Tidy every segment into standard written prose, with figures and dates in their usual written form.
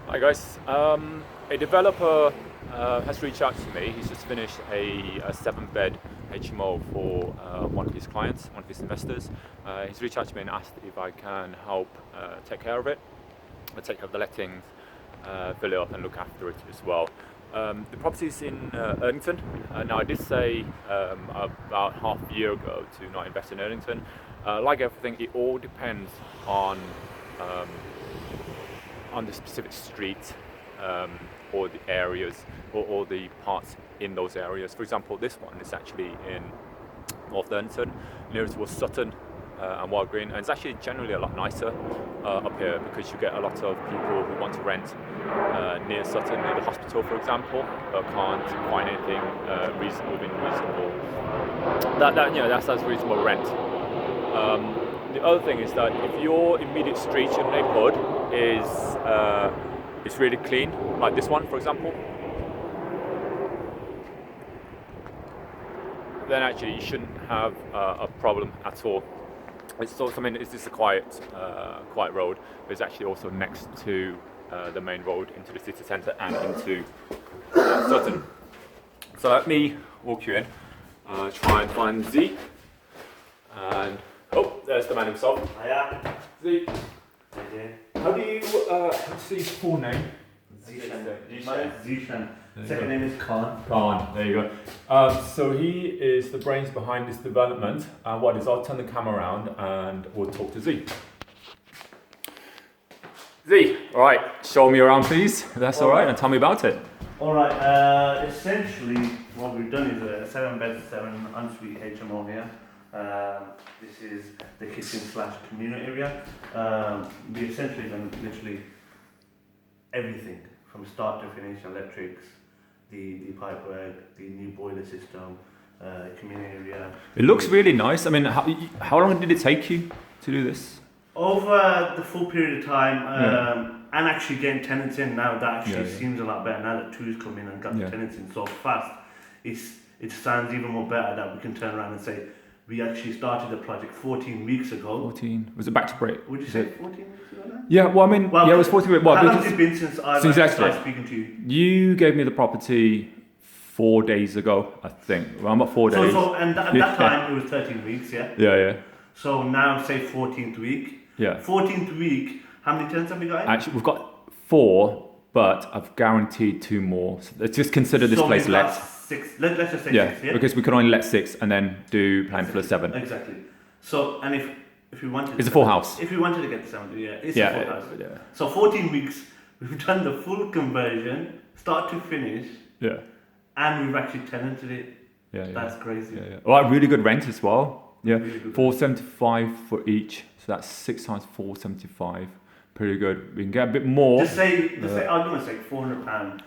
Hi guys. A developer has reached out to me. He's just finished a 7-bed HMO for one of his clients, one of his investors. He's reached out to me and asked if I can help take care of it, take care of the lettings, fill it up and look after it as well. The property is in Erdington. Now I did say about half a year ago to not invest in Erdington. Like everything, it all depends on the specific street or the areas or the parts in those areas. For example, this one is actually in North Erdington, nearest was Sutton and Wild Green, and it's actually generally a lot nicer up here because you get a lot of people who want to rent near Sutton, near the hospital for example, but can't find anything within reasonable. That's reasonable rent. The other thing is that if your immediate street, your neighborhood is really clean, like this one for example, then actually you shouldn't have a problem at all. It's also, it's just a quiet road, but it's actually also next to the main road into the city centre and into Sutton. So let me walk you in, try and find Z, and there's the man himself. Hiya. Z. Okay. How do you say his full name? Zeshan. Second name is Khan. Khan, there you go. So he is the brains behind this development. And what is, I'll turn the camera around and we'll talk to Z. Z, all right, show me around please, if that's all right, and tell me about it. Alright, essentially what we've done is a 7-bed, 7 ensuite HMO here. This is the kitchen / communal area. We essentially done literally everything from start to finish: electrics, the pipework, the new boiler system, communal area. It looks really nice. I mean, how long did it take you to do this? Over the full period of time, and actually getting tenants in now, that actually seems a lot better now that two's come in and got the tenants in so fast. It sounds even more better that we can turn around and say, we actually started the project 14 weeks ago. 14. Was it back to break? Would you say 14 weeks ago now? Yeah, well, it was 14 weeks. Well, how long has it been since I started speaking to you? You gave me the property 4 days ago, I think. Well, I'm about 4 days. And at that time, it was 13 weeks, yeah? Yeah. So now, say 14th week. Yeah. 14th week, how many tenants have we got in? Actually, we've got 4, but I've guaranteed 2 more. So let's just consider this place let. 6. Let's just say 6, yeah? Because we could only let 6 and then do plan for 7. Exactly. So, and if we wanted... It's a full house. If we wanted to get the 7, it's a full house. Yeah. So 14 weeks, we've done the full conversion, start to finish. Yeah. And we've actually tenanted it. Yeah. That's crazy. Yeah. Well, really good rent as well. Yeah. Really good 475 for each. So that's 6 times 475. Pretty good. We can get a bit more. Just say argument's sake, £400.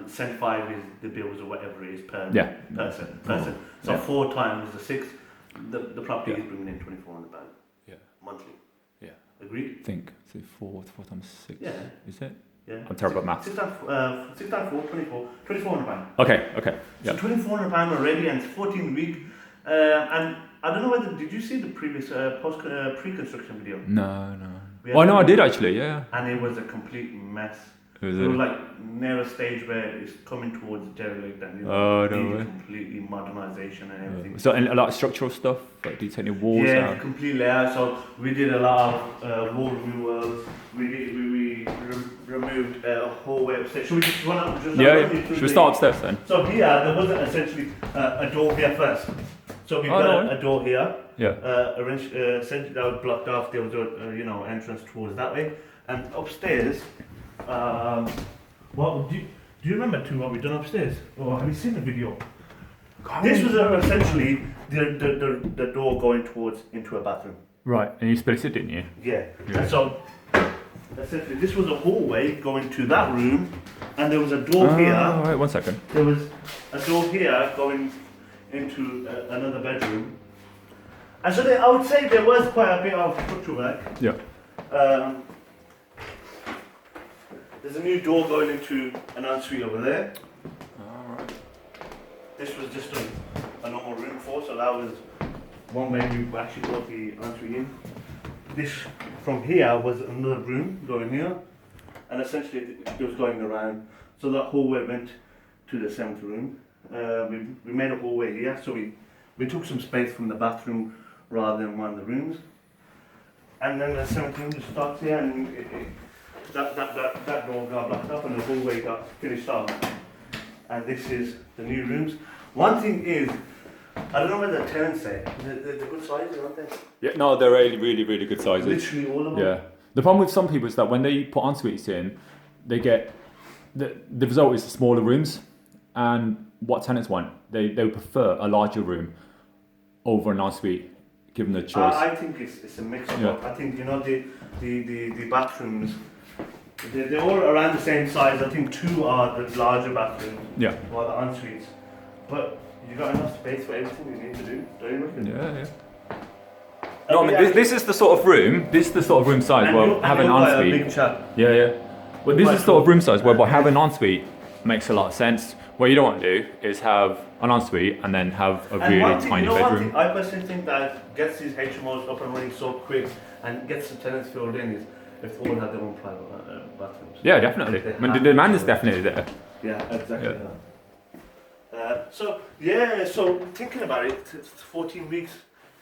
Cent 5 is the bills or whatever it is per person. So 4 times the 6, the property is bringing in £2,400 monthly. Yeah. Agreed? Think. So 4 times 6. Yeah. Is it? Yeah. I'm terrible at maths. 6 times 4, 24. £2,400. Okay. Yeah. So £2,400 already, and it's 14 weeks. And I don't know whether did you see the previous pre-construction video? No. Oh no, I did actually. Yeah. And it was a complete mess. We were like near a stage where it's coming towards derelict and completely modernisation and everything. So and a lot of structural stuff. Like, do you take any walls out? Yeah, completely out. So we did a lot of wall removals. We removed a whole way upstairs. Should we just run up? Should we start upstairs then? So here there was essentially a door here first. So we've got a door here. Yeah. Essentially that was blocked off. There was a entrance towards that way, and upstairs. Do you remember what we've done upstairs? Or have you seen the video? This was essentially the door going towards into a bathroom. Right, and you split it, didn't you? Yeah. And so essentially this was a hallway going to that room, and there was a door here. All right, 1 second. There was a door here going into another bedroom. And so I would say there was quite a bit of structural work. Yeah. There's a new door going into an ensuite over there. Alright. This was just a normal room before, so that was one way we actually got the ensuite in. This from here was another room going here. and essentially it was going around. So that hallway went to the 7th room. We made a hallway here, so we took some space from the bathroom rather than one of the rooms. And then the 7th room just starts here, and that door got blocked up and the hallway got finished off. And this is the new rooms. One thing is, I don't know what the tenants say. They're good sizes, aren't they? Yeah, no, they're really good sizes. Literally all of them. Yeah. The problem with some people is that when they put en suites in, they get the result is smaller rooms, and what tenants want, they prefer a larger room over an ensuite, given the choice. I think it's a mix of both. I think the bathrooms, they're all around the same size. I think 2 are the larger bathrooms, Yeah. while the en suites. But you got enough space for everything you need to do, don't you reckon? Yeah. No, I mean this is the sort of room. This is the sort of room size And where you're having an quite a ensuite. big chap. Yeah. Well, this is the sort of room size where having an ensuite makes a lot of sense. What you don't want to do is have an ensuite and then have a really one thing, tiny one bedroom. thing I personally think that gets these HMOs up and running so quick and gets the tenants filled in is if they all have their own private bathrooms. Yeah, definitely. I mean, the demand is definitely there. Yeah, exactly. Yeah. So thinking about it, it's 14 weeks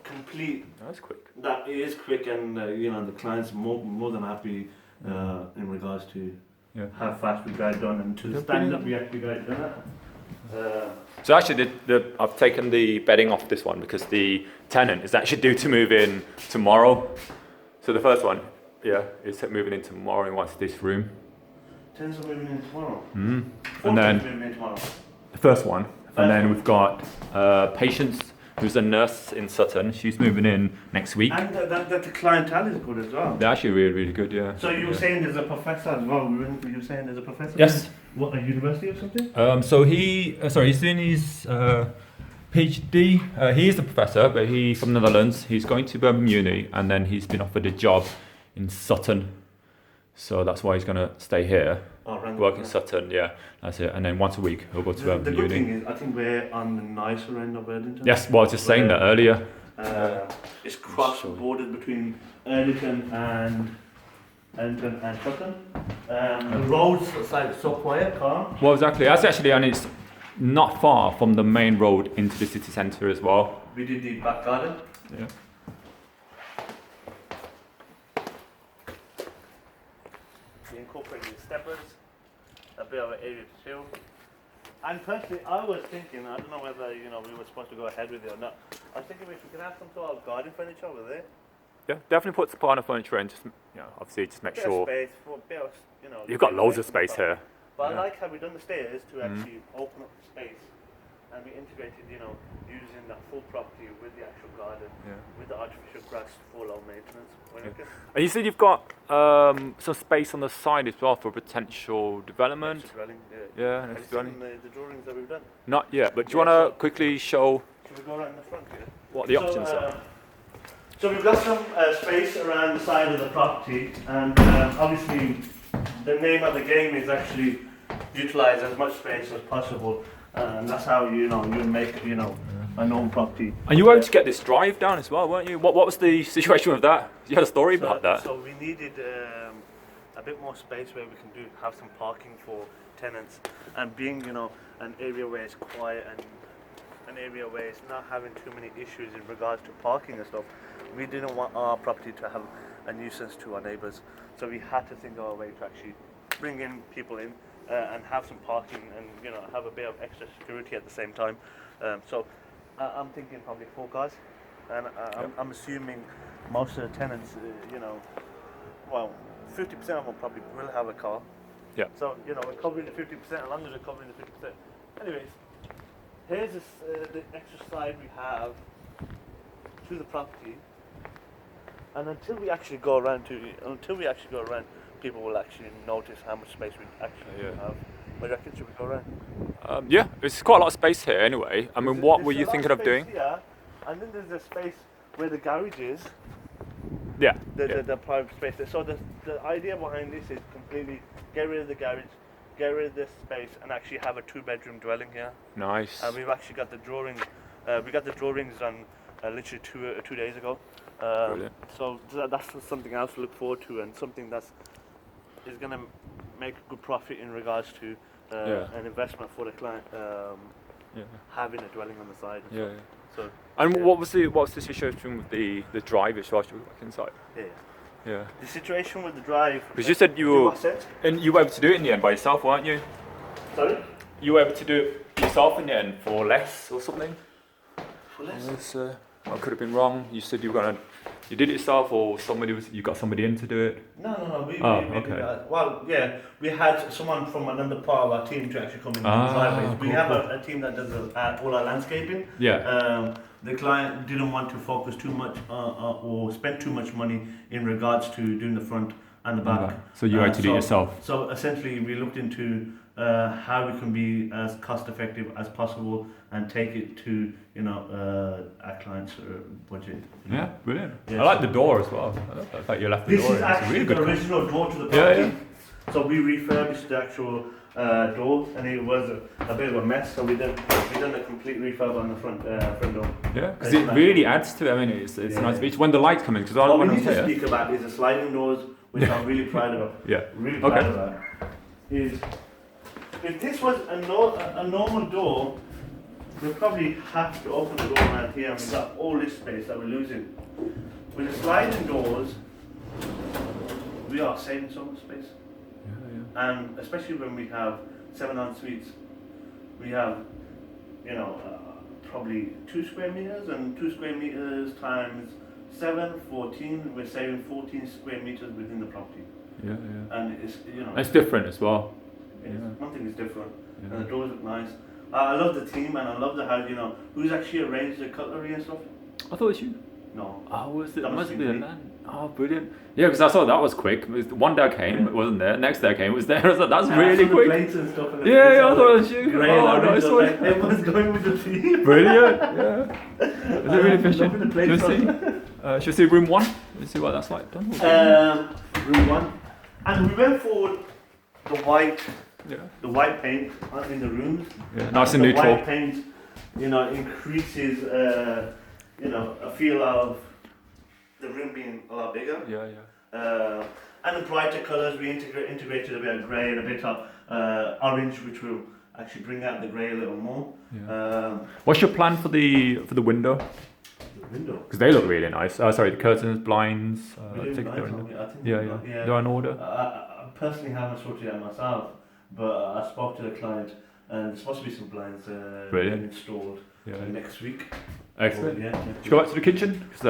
complete. That's quick. That is quick, and the client's more than happy in regards to how fast we got it done and to the standard we actually got it done at. So actually, I've taken the bedding off this one because the tenant is actually due to move in tomorrow. So the first one, is moving in tomorrow and wants this room. Tenants are moving in tomorrow. And then moving in tomorrow. the first one, and then we've got Patience, who's a nurse in Sutton. She's moving in next week. And the clientele is good as well. They're actually really good, yeah. So you were saying there's a professor as well. Were you saying there's a professor? Yes. What, a university or something? So he's doing his PhD. He is a professor, but he's from the Netherlands. He's going to Birmingham Uni, and then he's been offered a job in Sutton. So that's why he's going to stay here, work in Sutton, that's it. And then once a week he'll go to Birmingham Uni. The good Uni. thing is, I think we're on the nicer end of Erdington. Yes, well, I was just saying that earlier. It's cross-bordered between Erdington and Sutton. The roads are so quiet, calm. Well, exactly. That's actually, and it's not far from the main road into the city centre as well. We did the back garden. Yeah. We incorporated steppers, a bit of an area to chill. And personally, I was thinking, I don't know whether we were supposed to go ahead with it or not. I was thinking if we can have some sort of garden furniture over there. Yeah, definitely put some part of furniture in. Just obviously, just make Bit sure of space for a bit of, you've got loads of space here. But I like how we've done the stairs to actually open up the space, and we integrated, using that full property with the actual garden, with the artificial grass for low maintenance. And you said you've got some space on the side as well for potential development. Next dwelling, next Have you dwelling. seen the drawings that we've done? Not yet, but do you want to quickly show Should we go right in the front here? what the options are? So we've got some space around the side of the property, and obviously the name of the game is actually utilize as much space as possible, and that's how you make a known property. And you were able to get this drive down as well, weren't you? What was the situation with that? You had a story about that. So we needed a bit more space where we can have some parking for tenants, and being an area where it's quiet and an area where it's not having too many issues in regards to parking and stuff. We didn't want our property to have a nuisance to our neighbours, so we had to think of a way to actually bring in people in and have some parking and have a bit of extra security at the same time. So I'm thinking probably 4 cars, and I'm assuming most of the tenants, 50% of them probably will have a car. Yeah. So we're covering the 50%, as long as we're covering the 50%. Anyways, here's the extra side we have to the property. And until we actually go around, people will actually notice how much space we actually have. What do you reckon? Should we go around? Yeah, it's quite a lot of space here anyway. I mean, what were you thinking of doing? Here, and then there's a space where the garage is. Yeah. The private space there. So the idea behind this is completely get rid of the garage, get rid of this space, and actually have a 2-bedroom dwelling here. Nice. And we've actually got the drawings. We got the drawings done literally 2 days ago. Brilliant. So that's something else to look forward to, and something that's is going to make a good profit in regards to an investment for the client having a dwelling on the side. Yeah. So. And what's the situation with the drive as well? Should we go back inside? Yeah. The situation with the drive. Because you said you were able to do it in the end by yourself, weren't you? Sorry. You were able to do it yourself in the end for less or something. For less. I could have been wrong. You said you did it yourself, or you got somebody in to do it. No. We had someone from another part of our team to actually come in and do driveways. We have a team that does all our landscaping. Yeah. The client didn't want to focus too much or spend too much money in regards to doing the front and the back. So you had to do it yourself. So essentially, we looked into how we can be as cost effective as possible and take it to our clients' budget. Yeah, brilliant. I like the door as well. I thought you left the door. This is actually the original door to the property. Yeah. So we refurbished the actual door, and it was a bit of a mess. So we done a complete refurb on the front door. Yeah, because it really adds to it. I mean, it's nice. It's when the lights come in. Because what we need to speak about is the sliding doors, which I'm really proud of. Yeah. Really proud of that. If this was a normal door, we'll probably have to open the door around here, and we've got all this space that we're losing. With the sliding doors, we are saving so much space. And especially when we have 7 en-suites, we have, probably 2 square meters, and 2 square meters times 7, 14. We're saving 14 square meters within the property. Yeah. And it's it's different as well. One thing is different, and the doors look nice. I love the team, and I love how who's actually arranged the cutlery and stuff. I thought it was you. No. Oh, was it? That must have been a man. Oh, brilliant. Yeah, because I saw that was quick. One day I came, it wasn't there. Next day I came, it was there. I was like, that's really quick. Plates and stuff. And yeah, I thought it was you. Nice one. Everyone's going with the team. Brilliant. Yeah. Is it really efficient? Should we see room 1? Let's see what that's like done. Room 1, and we went for the white. Yeah. The white paint in the rooms. Yeah, nice and neutral. The white paint, increases, a feel of the room being a lot bigger. Yeah. And the brighter colours, we integrated a bit of grey and a bit of orange, which will actually bring out the grey a little more. Yeah. What's your plan for the window? The window? Because they look really nice. Sorry, the curtains, blinds. I think they're in order. I personally haven't sorted it out myself, but I spoke to the client, and there's supposed to be some blinds installed next week. Excellent. Yeah. Should we go back to the kitchen? Because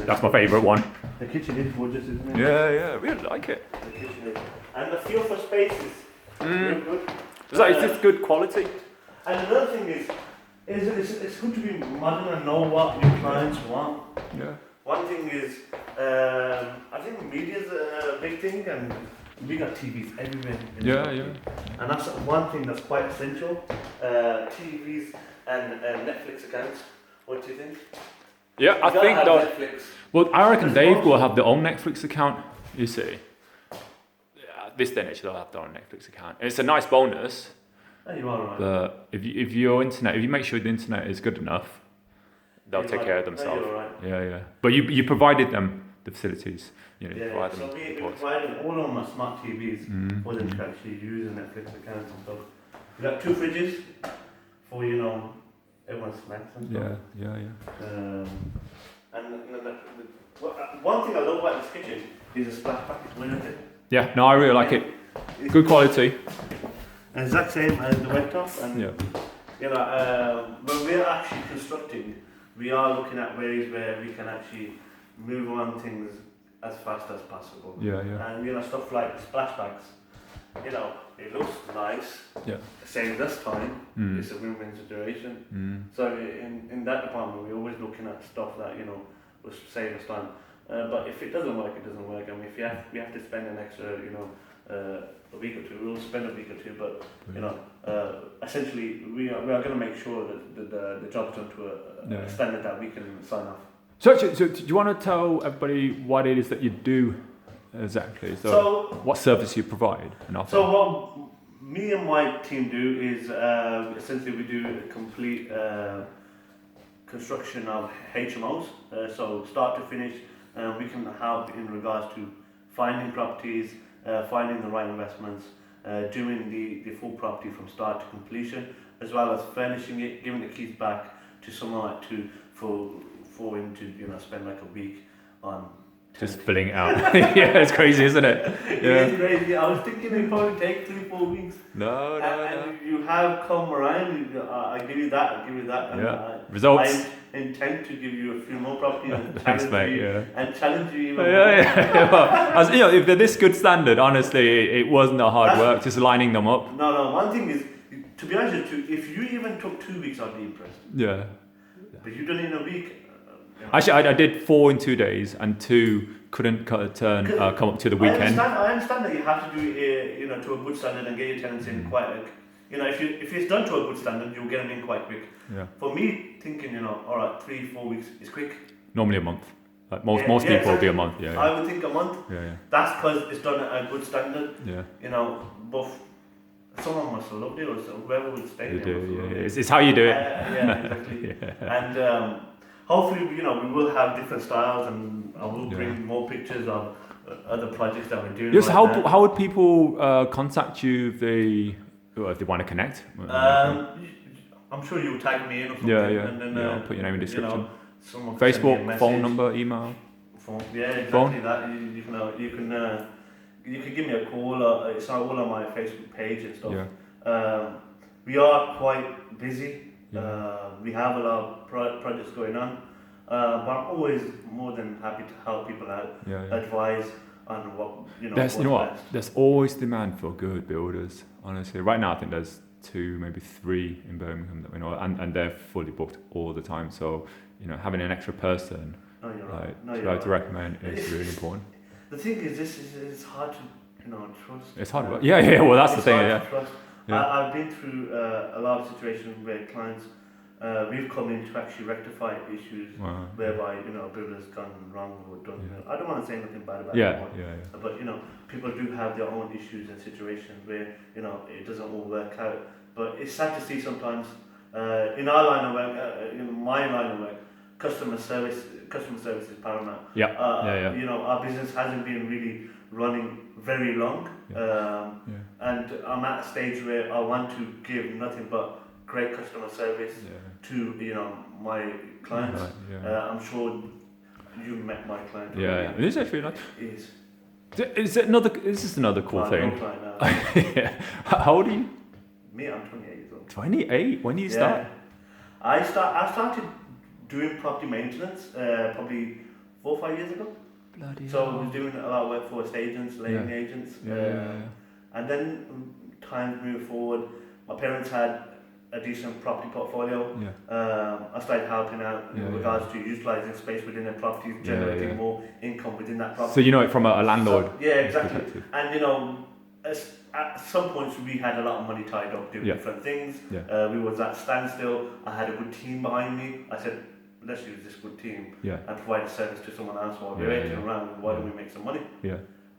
that's my favourite one. The kitchen is gorgeous, isn't it? Yeah, I really like it. The kitchen is. And the feel for space is real good. Is this good quality? And another thing is it's good to be modern and know what your clients want. Yeah. One thing is, I think media's a big thing, and we got TVs everywhere. And that's one thing that's quite essential. TVs and Netflix accounts. What do you think? Yeah, I think though. Netflix. Well, I reckon Dave will have their own Netflix account. You see, this day and age they'll have their own Netflix account, and it's a nice bonus. Oh, you are right. But if you make sure the internet is good enough, they'll take care of themselves. You're right. Yeah. But you provided them the facilities. You provide them. So we provided all of my smart TVs for them to actually use a Netflix account and stuff. We got 2 fridges for everyone's snacks and stuff. Yeah. And one thing I love about this kitchen is the splashback. Isn't it? Yeah, no, I really like it. Good quality. And exact same as the wet top. And when we're actually constructing, we are looking at ways where we can actually move on things as fast as possible. Yeah. And stuff like splashbacks. It looks nice. Yeah. Saves us time. It's a win-win situation. So in that department, we're always looking at stuff that will save us time. But if it doesn't work, it doesn't work. I mean, if we have to spend an extra, a week or two, we'll spend a week or two. But essentially, we are going to make sure that the job's done to a standard that we can sign off. So do you want to tell everybody what it is that you do exactly? So what service you provide and offer? So what me and my team do is essentially we do a complete construction of HMOs. So start to finish, we can help in regards to finding properties, finding the right investments, doing the full property from start to completion, as well as furnishing it, giving the keys back to someone like for him to spend like a week on. Just filling it out. Yeah, it's crazy, isn't it? Yeah. It is crazy. I was thinking it probably take 3-4 weeks. No. And you have come around. I give you that. And Yeah. Results. I intend to give you a few more properties and Thanks, challenge mate. you. Yeah. And challenge you even more. Yeah. Well, if they're this good standard, honestly, it wasn't a hard work, just lining them up. No. One thing is, to be honest with you, if you even took 2 weeks, I'd be impressed. Yeah. But you done it in a week. Actually, I did 4 in 2 days, and 2 couldn't come up to the weekend. I understand that you have to do it, to a good standard and get your tenants in quite. If it's done to a good standard, you'll get them in quite quick. Yeah. For me, thinking, all right, 3-4 weeks is quick. Normally a month. Like most people exactly. will be a month. Yeah. I would think a month. Yeah. That's because it's done at a good standard. Yeah. But someone must have loved it, or whoever would stay there. Yeah. It's how you do it. Yeah, exactly. And hopefully, we will have different styles, and I will bring more pictures of other projects that we're doing. Yes. How would people contact you if they want to connect? I'm sure you'll tag me in or something. Yeah. And then, I'll put your name in the description. Someone can send me a Facebook, message. phone number, email. Yeah, exactly. Phone? That you can give me a call. It's all on my Facebook page and stuff. Yeah. We are quite busy. Yeah. We have a lot of projects going on, but I'm always more than happy to help people out, advise on what what's best. There's always demand for good builders. Honestly, right now I think there's 2, maybe 3 in Birmingham that we know, and they're fully booked all the time. So having an extra person to recommend is really important. The thing is, this is hard to trust. It's hard work. Yeah. Well, that's the thing. Yeah. I've been through a lot of situations where clients, we've come in to actually rectify issues whereby a builder's gone wrong or done. I don't want to say anything bad about anyone. But people do have their own issues and situations where it doesn't all work out. But it's sad to see sometimes in our line of work, my line of work, customer service is paramount. Our business hasn't been really running very long, and I'm at a stage where I want to give nothing but great customer service to my clients. I'm sure you met my client. It is actually nice. It is. Is this another cool thing? How old are you? Me, I'm 28 years old. 28? When did you start? I started doing property maintenance probably 4 or 5 years ago. So I was doing a lot of work for estate agents, letting agents. And then time moved forward. My parents had a decent property portfolio. I started helping out in regards to utilising space within their properties, generating more income within that property. So it from a landlord. Exactly. And at some points we had a lot of money tied up doing different things. We was at standstill. I had a good team behind me. I said, let's use this good team and provide a service to someone else while we're waiting around. Why don't we make some money?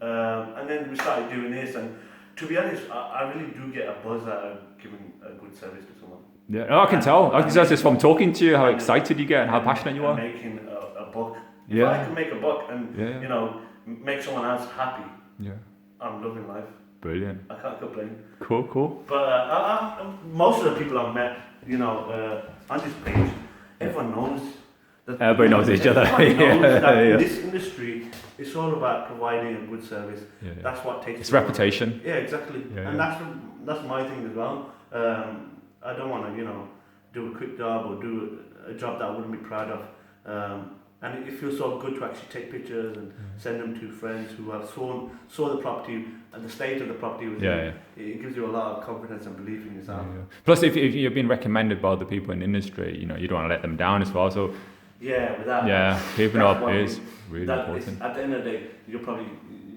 And then we started doing this, and to be honest, I really do get a buzz out of giving a good service to someone. I can tell. I can tell just from talking to you how excited you get and how passionate you are. Making a buck. If I can make a buck and make someone else happy, I'm loving life. Brilliant. I can't complain. Cool. But most of the people I've met, on this page, everyone knows. Everybody knows each other. Everyone knows that in this industry, it's all about providing a good service. That's what takes. It's reputation. Yeah, exactly. And that's my thing as well. I don't want to, do a quick job or do a job that I wouldn't be proud of. And it feels so good to actually take pictures and send them to friends who have saw the property and the state of the property. It gives you a lot of confidence and belief in yourself. Plus, if you've been recommended by other people in the industry, you don't want to let them down as well. So keeping up is really important. At the end of the day, you're probably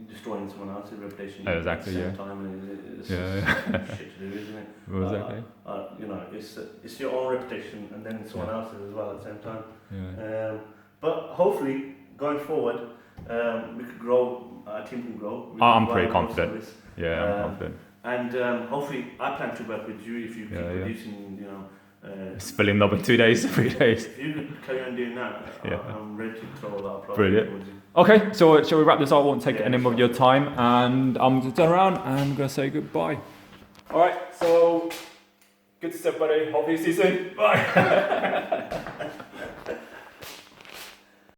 destroying someone else's reputation. Exactly. At the same time, it's shit to do, isn't it? Exactly. It's your own reputation and then someone else's as well at the same time. But hopefully, going forward, we could grow. Our team can grow. I'm pretty confident. I'm confident. And hopefully, I plan to work with you if you keep producing, It's filling up in 2 days, 3 days. If you could carry on doing that, Yeah. I'm ready to throw all that. Brilliant. towards you. Okay, so shall we wrap this up? I won't take Yeah, any more of sure. your time, and I'm going to turn around and I'm going to say goodbye. All right, so good to see everybody. Hopefully see you soon. Bye.